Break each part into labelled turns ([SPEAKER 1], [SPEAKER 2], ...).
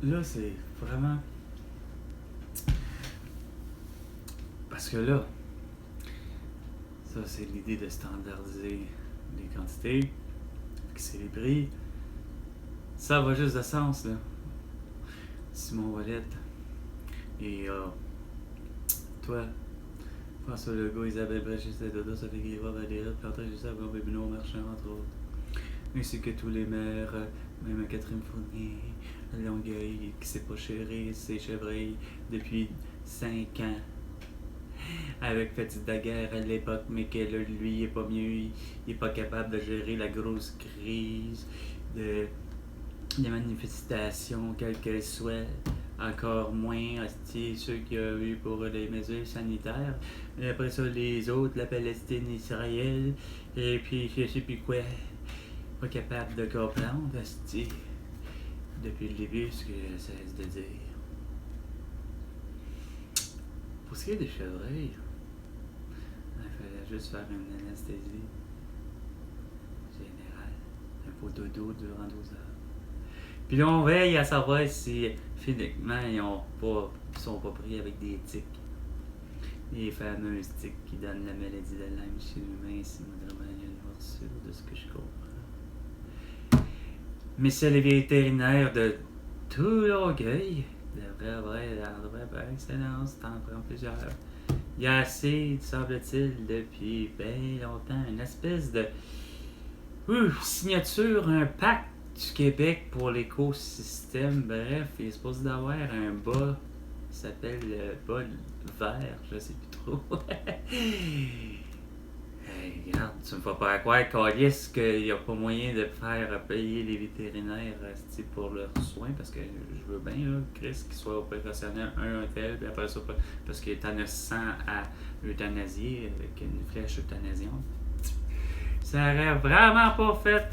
[SPEAKER 1] là, c'est vraiment... Parce que là, ça, c'est l'idée de standardiser les quantités, fixer les prix. Ça va juste de sens, là. Simon Valette et toi, François Legault, Isabelle Brachet, Dodo, Sophie Guéva, Valérie Plantage, Gustave Gombe, Benoît Marchand, entre autres. Ainsi que tous les maires, même Catherine Fournier, Longueuil, qui s'est pas chéré ses chevreuils depuis 5 ans. Avec Petite Daguerre à l'époque, mais que là, lui, il est pas mieux, il est pas capable de gérer la grosse crise des manifestations, quelles qu'elles soient. Encore moins ceux qu'il y a eu pour les mesures sanitaires. Et après ça, les autres, la Palestine, Israël, et puis je sais plus quoi. Pas capable de comprendre, depuis le début, ce que je cesse de dire. Pour ce qui est des chevreuils, il fallait juste faire une anesthésie générale. Un pot dodo durant 12 heures. Puis là, on veille à savoir si finalement ils sont pas pris avec des tiques. Les fameux tiques qui donnent la maladie de Lyme chez l'humain, si vraiment il y a une morsure de ce que je comprends. Mais c'est les vétérinaires de tout Longueuil devraient avoir par excellence, t'en prends plusieurs. Il y a assez, semble-t-il, depuis bien longtemps, une espèce de signature, un pacte du Québec pour l'écosystème. Bref, il est supposé d'avoir un bas qui s'appelle le bas vert, je sais plus trop. Hey, regarde, tu me fais pas croire, Calice, qu'il n'y a pas moyen de faire payer les vétérinaires pour leurs soins, parce que je veux bien, là, Chris, qu'ils soient opérationnels un tel, puis après ça, parce que t'en as 100 à euthanasier avec une flèche euthanasiante. Ça aurait vraiment pas fait,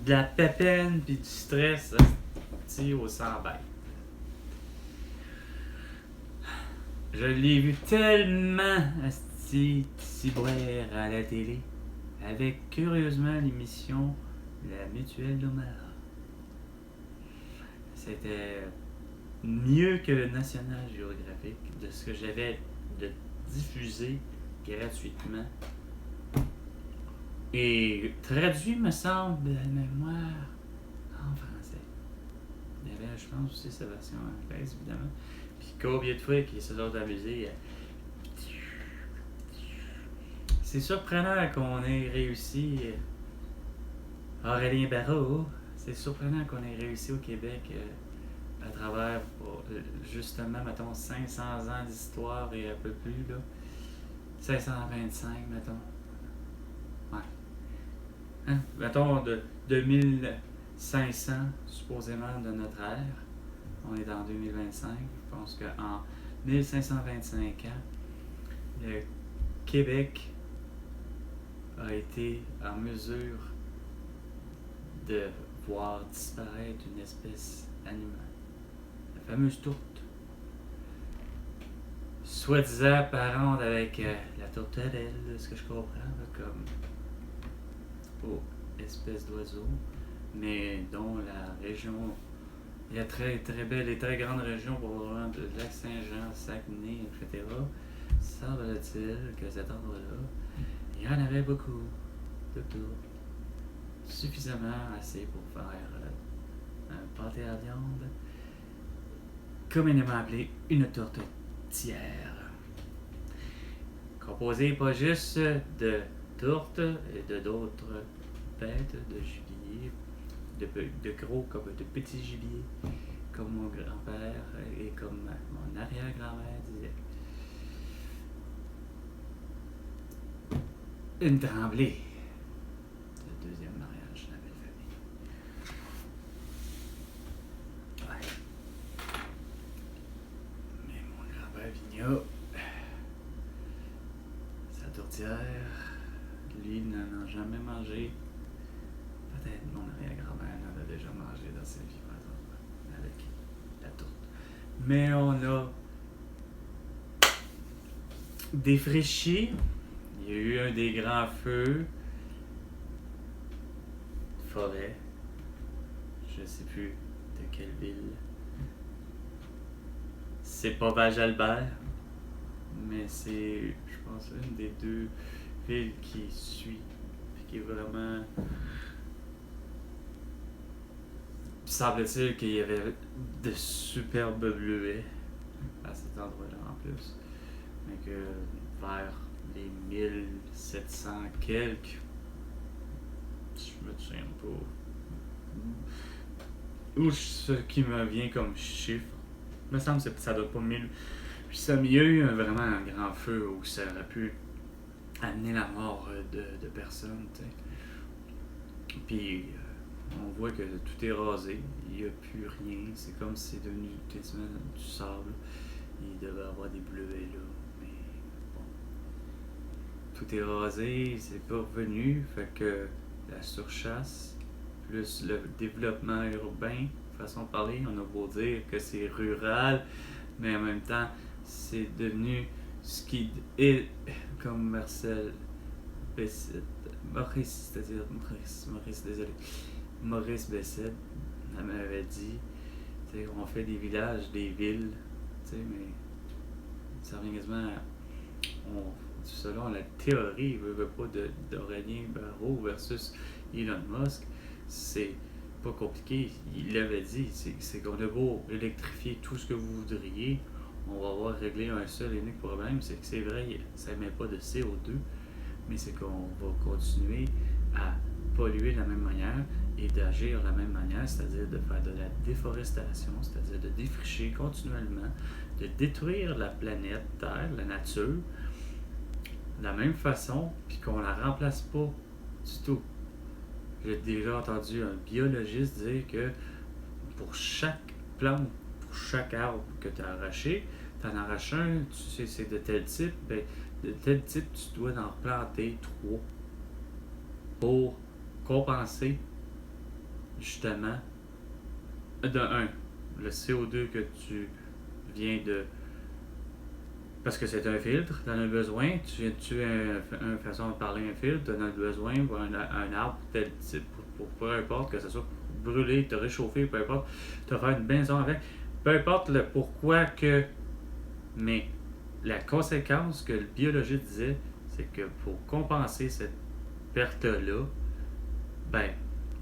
[SPEAKER 1] de la peine puis du stress, au 100 bêtes. Je l'ai vu tellement, ciboire à la télé, avec curieusement l'émission La Mutuelle d'Omaha. C'était mieux que le National Geographic, de ce que j'avais de diffusé gratuitement. Et traduit, me semble, de la mémoire en français. Il y avait, je pense, aussi sa version anglaise, évidemment. Puis combien de fois qu'ils se sont amusés à... C'est surprenant qu'on ait réussi... Aurélien Barrault, c'est surprenant qu'on ait réussi au Québec à travers, justement, mettons, 500 ans d'histoire et un peu plus, là. 525, mettons. Ouais. Hein? Mettons, de 2500, supposément, de notre ère. On est en 2025. Je pense qu'en 1525 ans, le Québec a été en mesure de voir disparaître une espèce animale. La fameuse tourte. Soi-disant parente avec la tourterelle, ce que je comprends, comme espèce d'oiseau, mais dont la région, la très très belle et très grande région probablement de Lac-Saint-Jean, Saguenay, etc. Semble-t-il que cet endroit-là, il y en avait beaucoup de tourtes. Suffisamment assez pour faire un pâté à viande, communément appelé une tourtière. Composée pas juste de tourtes et de d'autres bêtes de gibier, de gros comme de petits gibiers, comme mon grand-père et comme mon arrière-grand-mère disait. Une tremblée. Le deuxième mariage de la belle famille. Ouais. Mais mon grand-père Vigneault, sa tourtière, lui n'en a jamais mangé. Peut-être mon arrière-grand-mère en a déjà mangé dans sa vie, par exemple, avec la tourte. Mais on a défraîchi. Il y a eu un des grands feux. Forêt. Je sais plus de quelle ville. C'est pas Val-Jalbert, mais c'est, je pense, une des deux villes qui suit, puis qui est vraiment... Semble-t-il qu'il y avait de superbes bleuets à cet endroit-là en plus. Mais que vers les 1700 quelques, je me souviens pas. Ou ce qui me vient comme chiffre, il me semble que ça doit pas 1800. Il y a eu vraiment un grand feu où ça aurait pu amener la mort de personnes. T'sais. Puis on voit que tout est rasé, il n'y a plus rien, c'est comme si c'est devenu quasiment du sable. Il devait y avoir des bleuets là, mais bon. Tout est rasé, c'est pas revenu, fait que la surchasse, plus le développement urbain, façon de parler, on a beau dire que c'est rural, mais en même temps, c'est devenu ce qui est, comme Marcel Bessette, Maurice, désolé, Maurice Bessette m'avait dit, on fait des villages, des villes, mais ça revient quasiment selon la théorie, veut pas d'Aurélien Barraud versus Elon Musk, c'est pas compliqué. Il l'avait dit, c'est qu'on a beau électrifier tout ce que vous voudriez, on va avoir réglé un seul et unique problème, c'est que c'est vrai, ça émet pas de CO2, mais c'est qu'on va continuer à polluer de la même manière et d'agir de la même manière, c'est-à-dire de faire de la déforestation, c'est-à-dire de défricher continuellement, de détruire la planète Terre, la nature, de la même façon, puis qu'on la remplace pas du tout. J'ai déjà entendu un biologiste dire que pour chaque plante, pour chaque arbre que tu as arraché, tu en arraches un, tu sais c'est de tel type, ben, de tel type, tu dois en planter 3 pour compenser justement de 1, le CO2 que tu viens de... Parce que c'est un filtre, tu en as besoin, tu une façon de parler un filtre, tu en as besoin pour un arbre tel type, pour peu importe, que ce soit pour brûler, te réchauffer, peu importe, te faire une maison avec, peu importe le pourquoi que... Mais la conséquence que le biologiste disait, c'est que pour compenser cette perte-là, ben,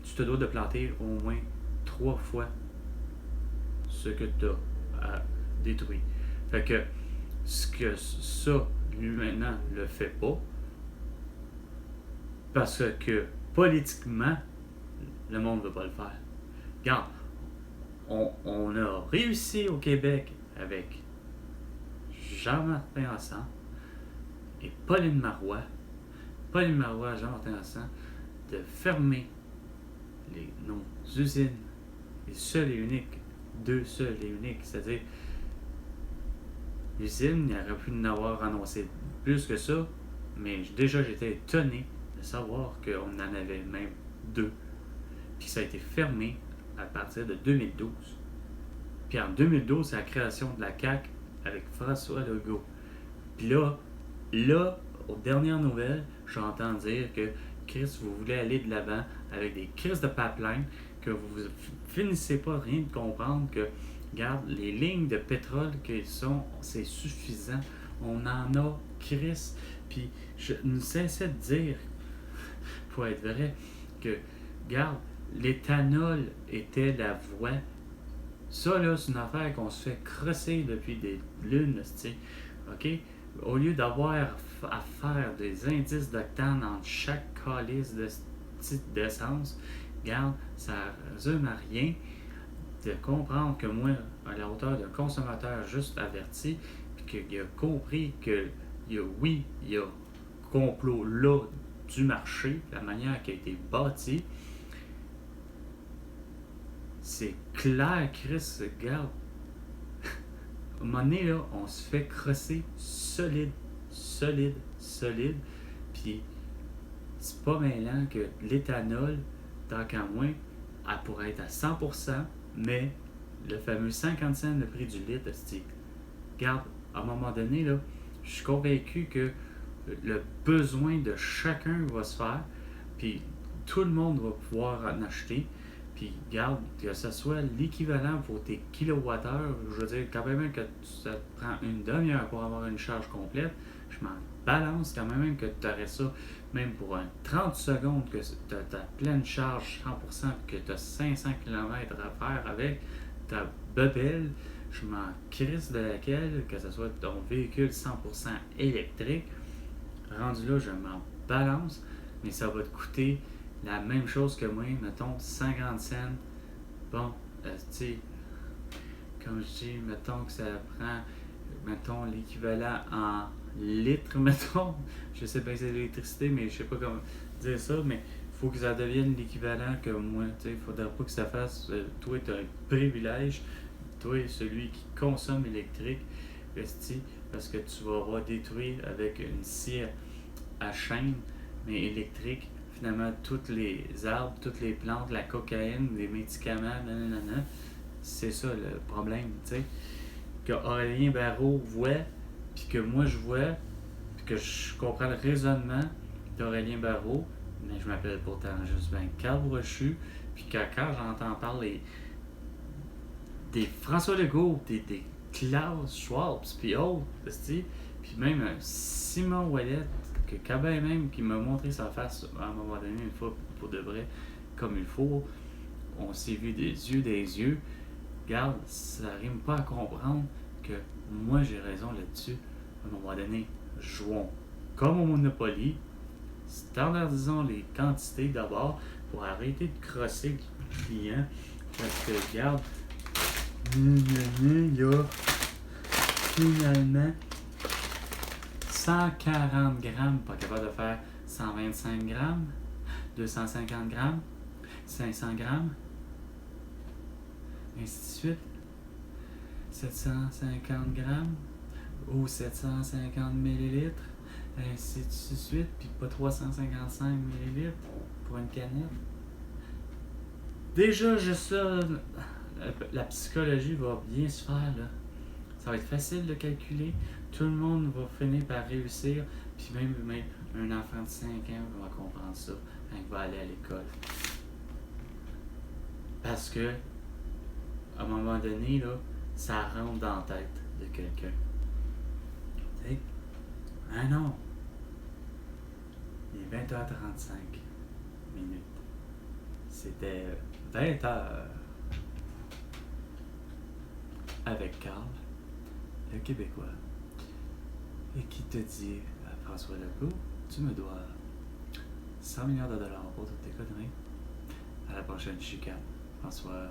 [SPEAKER 1] tu te dois de planter au moins 3 fois ce que tu as détruit. Fait que ce que ça, lui maintenant, le fait pas, parce que politiquement, le monde ne veut pas le faire. Regarde, on a réussi au Québec avec Jean-Martin Hassan et Pauline Marois, Jean-Martin Hassan, de fermer nos usines, les seules et uniques, 2 seules et uniques, c'est-à-dire l'usine, il aurait pu en avoir annoncé plus que ça, mais déjà j'étais étonné de savoir qu'on en avait même 2, puis ça a été fermé à partir de 2012. Puis en 2012, c'est la création de la CAQ avec François Legault. Puis là, aux dernières nouvelles, j'entends dire que Chris, vous voulez aller de l'avant avec des crises de pipeline, que vous finissez pas rien de comprendre que, regarde, les lignes de pétrole qu'ils sont, c'est suffisant. On en a, Chris. Puis je ne cessais de dire, pour être vrai, que, regarde, l'éthanol était la voie. Ça, là, c'est une affaire qu'on se fait crosser depuis des lunes, OK? Au lieu d'avoir à faire des indices d'octane entre chaque calice de type d'essence, regarde, ça résume à rien de comprendre que moi, à la hauteur d'un consommateur juste averti, puis qu'il a compris que il y a complot là du marché, la manière qui a été bâtie, c'est clair, Chris, regarde. À un moment donné, là, on se fait crosser solide. Puis, c'est pas mêlant que l'éthanol, tant qu'à moins, elle pourrait être à 100%, mais le fameux 50 cents le prix du litre, regarde, à un moment donné, là, je suis convaincu que le besoin de chacun va se faire, puis tout le monde va pouvoir en acheter. Puis garde, que ce soit l'équivalent pour tes kilowattheures, je veux dire, quand même que ça te prend une demi-heure pour avoir une charge complète, je m'en balance quand même que tu aurais ça, même pour 30 secondes, que tu as ta pleine charge 100%, que tu as 500 km à faire avec ta bebelle, je m'en crisse de laquelle, que ce soit ton véhicule 100% électrique, rendu là, je m'en balance, mais ça va te coûter la même chose que moi, mettons 50 cents. Bon, tu sais, comme je dis, mettons que ça prend, mettons, l'équivalent en litres, mettons. Je sais pas si c'est l'électricité, mais je sais pas comment dire ça, mais il faut que ça devienne l'équivalent que moi. Tu sais, il faudrait pas que ça fasse, toi, tu as un privilège, toi, celui qui consomme électrique, parce que tu vas avoir détruit avec une scie à chaîne, mais électrique, finalement, tous les arbres, toutes les plantes, la cocaïne, les médicaments, nanana, c'est ça le problème, tu sais. Que Aurélien Barraud voit, puis que moi je vois, puis que je comprends le raisonnement d'Aurélien Barraud, mais je m'appelle pourtant juste ben Carl Brochu, puis que quand j'entends parler des François Legault, des Klaus Schwab, puis autres, puis même Simon Ouellet, que quand même qui m'a montré sa face à un moment donné, une fois pour de vrai, comme il faut, on s'est vu des yeux, regarde, ça rime pas à comprendre que moi j'ai raison là-dessus. À un moment donné, jouons comme au Monopoly, standardisons les quantités d'abord pour arrêter de crosser le client, parce que regarde, il y a finalement 140 grammes, pas capable de faire 125 grammes, 250 grammes, 500 grammes, ainsi de suite, 750 grammes ou 750 millilitres, ainsi de suite, puis pas 355 millilitres pour une canette. Déjà, juste ça, la psychologie va bien se faire, là. Ça va être facile de calculer. Tout le monde va finir par réussir. Puis même un enfant de 5 ans va comprendre ça quand il va aller à l'école. Parce que, à un moment donné, là, ça rentre dans la tête de quelqu'un. Tu sais? Ah non! Il est 20h35 minutes. C'était 20h avec Carl, le Québécois, et qui te dit à François Legault, tu me dois 100 millions de dollars pour toutes tes conneries. À la prochaine chicane, François.